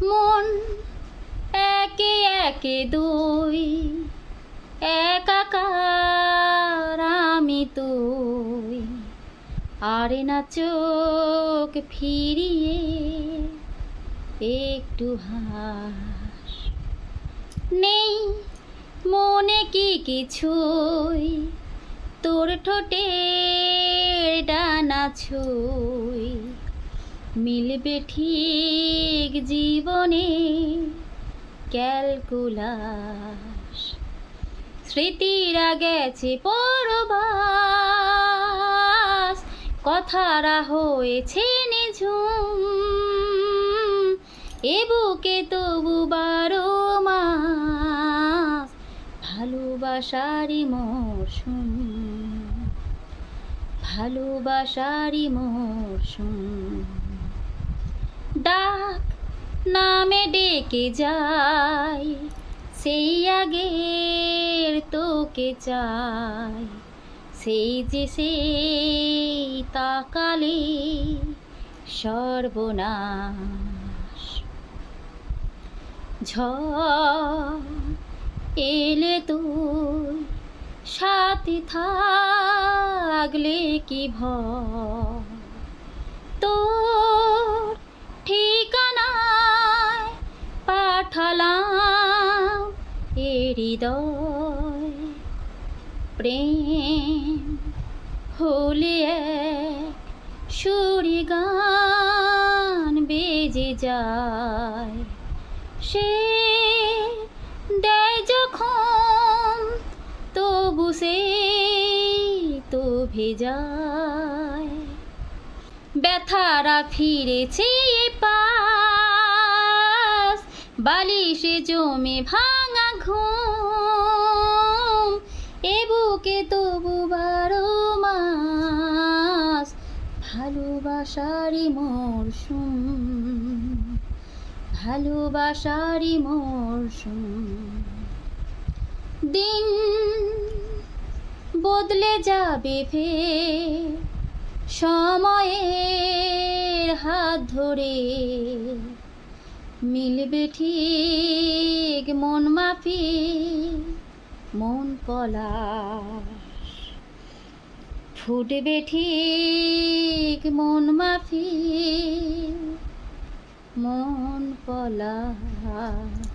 মন একে একে দুই, একাকার আমি তুই। আরে না চোখ ফিরিয়ে একটু হাস। নেই মনে কি কিছুই, তোর ঠোঁটের ডানা ছুঁই। মিলবে ঠিক জীবনে ক্যালকুলাস। স্মৃতিরা গেছে পরবাস, কথারা হয়েছে নিঝুম। এ বুকে তবু 12 মাস ভালোবাসারই মরশুম, ভালোবাসারই মরশুম। ডাক নামে ডেকে যাই, সেই আগের তোকে চাই। সেই যে সেই তাকালে সর্বনাশ। ঝড় এলে তুই সাথে থাকলে কি ভয়। তোর ঠিকানায় পাঠালাম এ হৃদয়। প্রেম হলে এক সুরে গান বেজে যায়। সে দেয় যখন তবু সে তো ভেজায়। ব্যথারা ফিরেছে পাশ, বালিশে জমে ভাঙা ঘুম। এ বুকে তবু 12 মাস ভালোবাসারই মরশুম, ভালোবাসারই মরশুম। দিন বদলে যাবে ফের সময়ের হাত ধরে। মিলবে ঠিক মন মাফিক মন পলাশ। ফুটবে ঠিক মন মাফিক মন পলাশ।